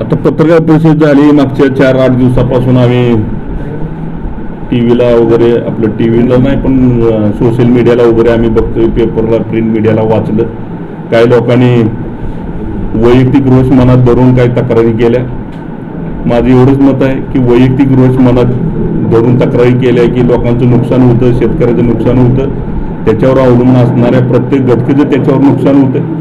आता पत्रकार परिषद झाली मागच्या 4-8 दिवसापासून आम्ही टीव्हीला वगैरे, आपलं टीव्हीला नाही पण सोशल मीडियाला वगैरे आम्ही बघतोय, पेपरला, प्रिंट मीडियाला वाचलं. काही लोकांनी वैयक्तिक रोष मनात धरून काही तक्रारी केल्या. माझं एवढंच मत आहे की वैयक्तिक रोष मनात धरून तक्रारी केल्या की लोकांचं नुकसान होतं, शेतकऱ्याचं नुकसान होतं, त्याच्यावर अवलंबून असणाऱ्या प्रत्येक घटकेचं त्याच्यावर नुकसान होतं.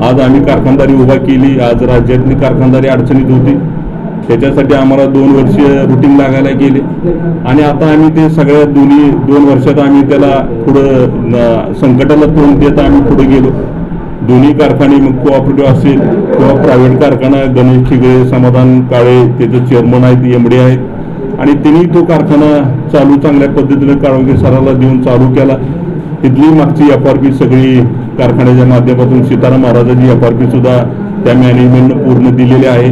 आज आम्ही कारखानदारी उभा केली. आज राज्यातली कारखानदारी अडचणीत होती, त्याच्यासाठी आम्हाला 2 वर्ष रुटीन लागायला गेले आणि आता आम्ही ते सगळ्या 2 वर्षात आम्ही त्याला पुढं संकटाला तोंड देत आम्ही पुढे गेलो. दोन्ही कारखाने, मग कोऑपरेटिव्ह असेल किंवा प्रायव्हेट कारखाना, गणेश खिगळे, समाधान काळे त्याचे चेअरमन आहेत, एमडी आहेत आणि त्यांनी तो कारखाना चालू चांगल्या पद्धतीने काळोखी सराला देऊन चालू केला. तिथली मागची FRP सगळी कारखान्याच्या माध्यमातून सीताराम महाराजांची FRP सुद्धा त्या मॅनेजमेंटनं पूर्ण दिलेली आहे.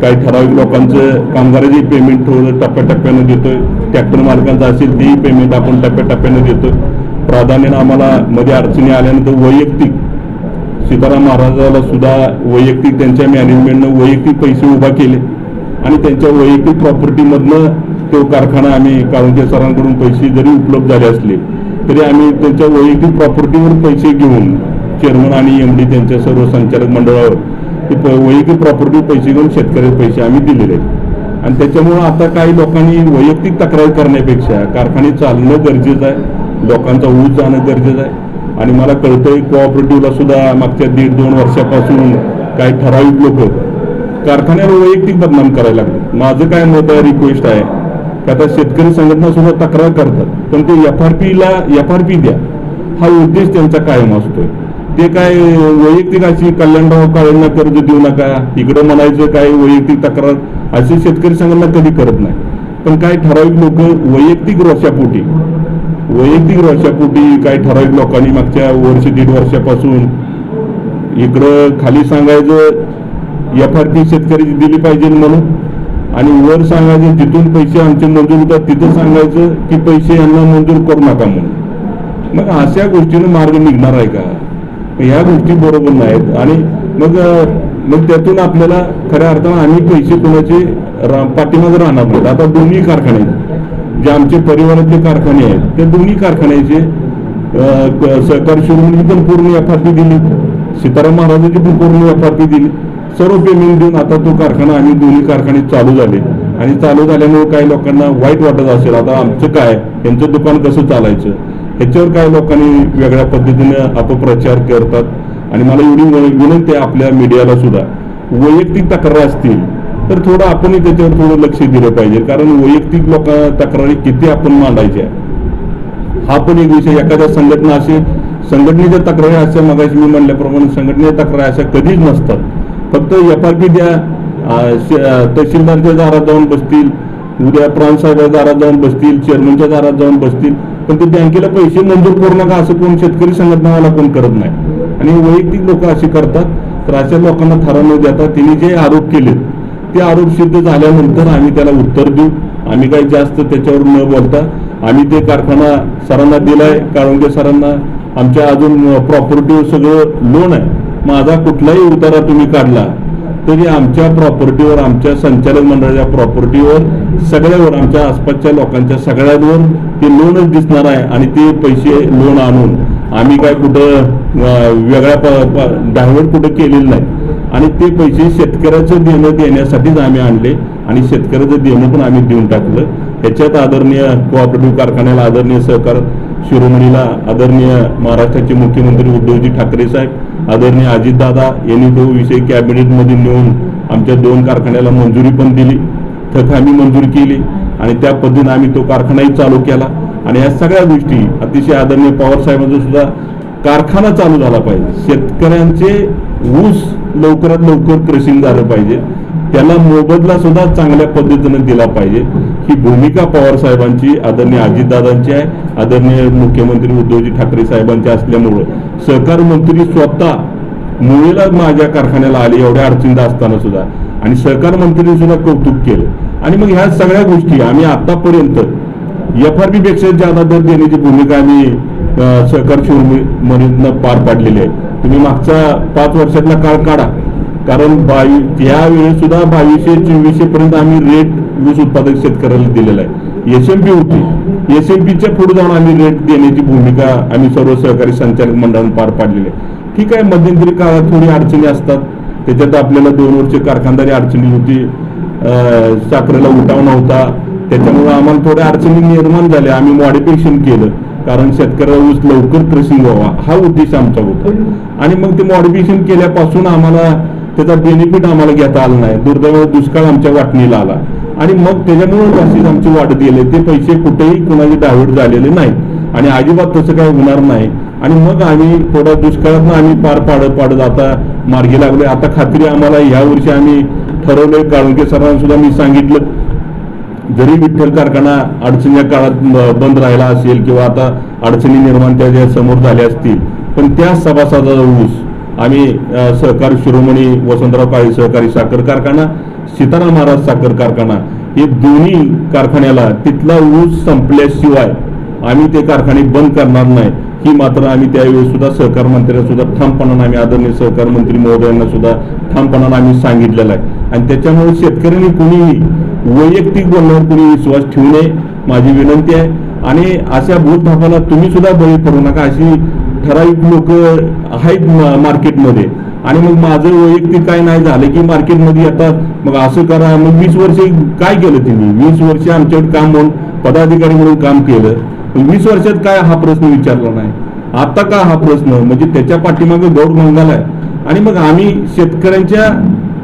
काही ठराविक लोकांचं कामगाराची पेमेंट थोडं टप्प्याटप्प्यानं देतोय, ट्रॅक्टर मालकांचं असेल तेही पेमेंट आपण टप्प्याटप्प्यानं देतोय. प्राधान्यानं आम्हाला मध्ये अडचणी आल्यानंतर वैयक्तिक सीताराम महाराजाला सुद्धा वैयक्तिक त्यांच्या मॅनेजमेंटनं वैयक्तिक पैसे उभा केले आणि त्यांच्या वैयक्तिक प्रॉपर्टीमधनं तो कारखाना आम्ही काळुंके सरांकडून पैसे जरी उपलब्ध झाले असले तरी आम्ही त्यांच्या वैयक्तिक प्रॉपर्टीवर पैसे घेऊन चेअरमन आणि MD त्यांच्या सर्व संचालक मंडळावर ते वैयक्तिक प्रॉपर्टी पैसे घेऊन शेतकऱ्याचे पैसे आम्ही दिलेले आहेत. आणि त्याच्यामुळं आता काही लोकांनी वैयक्तिक तक्रार करण्यापेक्षा कारखाने चालणं गरजेचं आहे, लोकांचा ऊस जाणं गरजेचं आहे. आणि मला कळतंय कोऑपरेटिव्हला सुद्धा मागच्या 1.5-2 वर्षापासून काही ठराविक लोक कारखान्यावर वैयक्तिक बदनाम करायला लागले. माझं काय मत आहे, रिक्वेस्ट आहे की आता शेतकरी संघटना सुद्धा तक्रार करतात पण ते FRP द्या हा उद्देश त्यांचा कायम असतोय. ते काय वैयक्तिक अशी कल्याणराव काळेंना कर्ज देऊ नका इकडं म्हणायचं काय वैयक्तिक तक्रार अशी शेतकरी संघटना कधी करत नाही. पण काही ठराविक लोक वैयक्तिक रोषापोटी काही ठराविक लोकांनी मागच्या 1.5 वर्षापासून इकडं खाली सांगायचं FRP शेतकरी दिली पाहिजे म्हणून आणि वर सांगायचं जिथून पैसे आमचे मंजूर होतात तिथं सांगायचं की पैसे यांना मंजूर करू नका म्हणून. मग अशा गोष्टीनं मार्ग निघणार आहे का? ह्या गोष्टी बरोबर नाहीत. आणि मग त्यातून आपल्याला खऱ्या अर्थानं आम्ही पैसे कोणाचे पाठीमागे राहणार नाहीत. आता दोन्ही कारखाने जे आमचे परिवारातले कारखाने आहेत त्या दोन्ही कारखान्याचे सहकारी शिरोमणी पण पूर्ण FRP दिली, सीताराम महाराजांची पण पूर्ण FRP दिली, सर्व पेमेंट देऊन आता तो कारखाना आम्ही दोन्ही कारखाने चालू झाले. आणि चालू झाल्यामुळे काही लोकांना वाईट वाटत असेल आता आमचं काय, यांचं दुकान कसं चालायचं ह्याच्यावर काही लोकांनी वेगळ्या पद्धतीनं अपप्रचार करतात. आणि मला एवढी विनंती आहे आपल्या मीडियाला सुद्धा, वैयक्तिक तक्रारी असतील तर थोडं आपणही त्याच्यावर थोडं लक्ष दिलं पाहिजे. कारण वैयक्तिक तक्रारी किती आपण मांडायच्या हा पण एक विषय. एखाद्या संघटना असेल, संघटनेच्या तक्रारी अशा मगाशी मी म्हणल्याप्रमाणे संघटनेच्या तक्रारी अशा कधीच नसतात. फक्त FRP द्या, तहसीलदारच्या दारात जाऊन बसतील, उद्या प्रांतसाहेबांच्या दारात जाऊन बसतील, चेअरमनच्या दारात जाऊन बसतील, पण ते बँकेला पैसे मंजूर करू नका असं कोण शेतकरी संघटनावाला कोण करत नाही. आणि वैयक्तिक लोक अशी करतात. तर अशा लोकांना थारा न देता त्यांनी जे आरोप केले ते आरोप सिद्ध झाल्यानंतर आम्ही त्याला उत्तर देऊ. आम्ही काही जास्त त्याच्यावर न बोलता आम्ही ते कारखाना सरांना दिलाय, काळुंके सरांना. आमच्या अजून प्रॉपर्टीवर सगळं लोन आहे. माझा कुठलाही उतारा तुम्ही काढला तरी आमच्या प्रॉपर्टीवर, आमच्या संचालक मंडळाच्या प्रॉपर्टीवर, सगळ्यावर, आमच्या आसपासच्या लोकांच्या सगळ्यांवर ते लोनच दिसणार आहे. आणि ते पैसे लोन आणून आम्ही काय कुठं वेगळ्या डायव्हर्ट कुठं केलेलं नाही. आणि ते पैसे शेतकऱ्याचं देणं देण्यासाठीच आम्ही आणले आणि शेतकऱ्याचं देणं पण आम्ही देऊन टाकलं. ह्याच्यात आदरणीय कोऑपरेटिव्ह कारखान्याला, आदरणीय सहकार शिरोमणीला, आदरणीय महाराष्ट्राचे मुख्यमंत्री उद्धवजी ठाकरे साहेब, आदरणीय अजितदादा यांनी तो विषय कॅबिनेटमध्ये नेऊन आमच्या 2 कारखान्याला मंजुरी पण दिली, थक आम्ही मंजूर केली आणि त्या पद्धतीने आम्ही तो कारखानाही चालू केला. आणि या सगळ्या गोष्टी अतिशय आदरणीय पवार साहेबांचा सुद्धा कारखाना चालू झाला पाहिजे. शेतकऱ्यांचे ऊस लवकरात लवकर क्रशिंग झालं पाहिजे, त्याला मोबदला सुद्धा चांगल्या पद्धतीनं दिला पाहिजे. ही भूमिका पवार साहेबांची, आदरणीय अजितदादांची आहे, आदरणीय मुख्यमंत्री उद्धवजी ठाकरे साहेबांची असल्यामुळं सहकार मंत्री स्वतः मुळेला माझ्या कारखान्याला आले एवढ्या अडचणीत असताना सुद्धा, आणि सहकार मंत्र्यांनी सुद्धा कौतुक केलं. आणि मग ह्या सगळ्या गोष्टी आम्ही आतापर्यंत FRP पेक्षा जादा दर देण्याची भूमिका आम्ही सहकार शिरोमणीनं पार पाडलेली आहे. तुम्ही मागचा 5 वर्षातला काळ काढा, कारण यावेळेस सुद्धा 2200-2400 पर्यंत आम्ही रेट ऊस उत्पादक शेतकऱ्याला दिलेला आहे. एसएमपी होती, एसएमपीच्या पुढे जाऊन आम्ही रेट देण्याची भूमिका आम्ही सर्व सहकारी संचालक मंडळाने पार पाडलेली आहे. ठीक आहे, मध्यंतरी काळात थोडी अडचणी असतात, त्याच्यात आपल्याला 2 वर्ष कारखानदारी अडचणी होती, साखरेला उठाव नव्हता, त्याच्यामुळे आम्हाला थोड्या अडचणी निर्माण झाल्या. आम्ही मॉडिफिकेशन केलं, कारण शेतकऱ्याला ऊस लवकर क्रशिंग व्हावा हा उद्देश आमचा होता. आणि मग ते मॉडिफिकेशन केल्यापासून आम्हाला त्याचा बेनिफिट आम्हाला घेता आला नाही. दुर्दैवाने दुष्काळ आमच्या वाटणीला आला आणि मग त्याच्यामुळे जास्तीत आमची वाढत गेले. ते पैसे कुठेही कुणाचे डायव्हर्ट झालेले नाही आणि अजिबात तसं काय होणार नाही. आणि मग आम्ही थोडा दुष्काळातून आम्ही पार पाडत आता मार्गी लागलोय. आता खात्री आम्हाला ह्या वर्षी आम्ही ठरवलंय, काळुंके सरांना सुद्धा मी सांगितलं, जरी विठ्ठल कारखाना अडचणीच्या काळात बंद राहिला असेल किंवा आता अडचणी निर्माण त्याच्या समोर झाल्या असतील, पण त्या सभासदाचा ऊस आम्ही सहकार शिरोमणी वसंतराव काळे सहकारी साखर कारखाना, सीताराम महाराज साखर कारखाना हे दोन्ही कारखान्याला तिथला ऊस संपल्याशिवाय आम्ही ते कारखाने बंद करणार नाही, ही मात्र आम्ही त्यावेळी सुद्धा सहकार मंत्र्यांना सुद्धा ठामपणाने आम्ही आदरणीय सहकार मंत्री महोदयांना सुद्धा ठामपणाने आम्ही सांगितलेलं आहे. आणि त्याच्यामुळे शेतकऱ्यांनी कुणीही वैयक्तिक बोलण्यावर कुणी विश्वास ठेवू नये, माझी विनंती आहे. आणि अशा भूतभावाला तुम्ही सुद्धा बळी पडू नका. अशी ठराविक लोक आहेत मार्केटमध्ये, आणि मग माझं वैयक्तिक काय नाही झालं की मार्केटमध्ये येतात, मग असं करा. मग 20 वर्षे काय केलं तुम्ही? 20 वर्षे आमच्याकडे काम म्हणून पदाधिकारी म्हणून काम केलं, 20 वर्षात काय हा प्रश्न विचारला नाही, आता का हा प्रश्न? म्हणजे त्याच्या पाठीमागे गौड मंगल आहे. आणि मग आम्ही शेतकऱ्यांच्या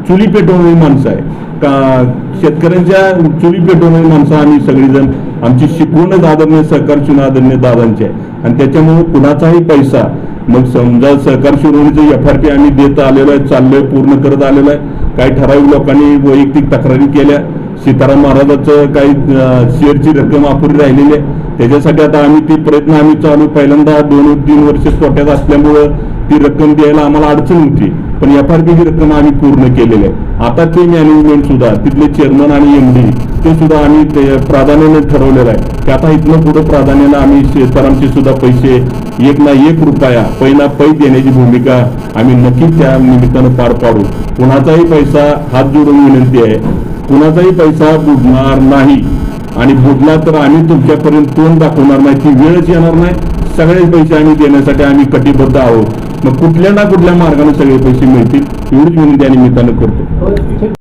चुली पेटवणारी माणसं आहे का, शेतकऱ्यांच्या चुली पेटवणारी माणसं आम्ही सगळीजण, आमची शिकवणच आदरणीय सहकार शिवून आदरणीय दादांची आहे. आणि त्याच्यामुळे कुणाचाही पैसा, मग समजा सहकार शिरोमणीचं FRP आम्ही देत आलेलो आहे, चाललोय, पूर्ण करत आलेलो आहे. काही ठराविक लोकांनी वैयक्तिक तक्रारी केल्या, सीताराम महाराजाचं काही शेअरची रक्कम अपुरी राहिलेली आहे, त्याच्यासाठी आता आम्ही ती प्रयत्न आम्ही चालू. पहिल्यांदा 2-3 वर्ष तोट्यात असल्यामुळं ती रक्कम द्यायला आम्हाला अडचण होती, पण FRPची रक्कम आम्ही पूर्ण केलेली आहे. आता ते मॅनेजमेंट सुद्धा, तिथले चेअरमन आणि MD ते सुद्धा आम्ही ते प्राधान्याने ठरवलेलं आहे की आता इथनं पुढे प्राधान्यानं आम्ही सीतारामचे सुद्धा पैसे 1 ना 1 रुपया पै देण्याची भूमिका आम्ही नक्कीच त्या निमित्तानं पार पाडू. कुणाचाही पैसा, हात जोडून विनंती आहे, कुणाचाही पैसा बुडणार नाही. आणि बुडला तर आम्ही तुमच्यापर्यंत तोंड दाखवणार नाही, ती वेळच येणार नाही. सगळे पैसे आम्ही देण्यासाठी आम्ही कटिबद्ध आहोत. मग कुठल्या ना कुठल्या मार्गाने सगळे पैसे मिळतील, एवढीच विनंती या निमित्तानं करतो.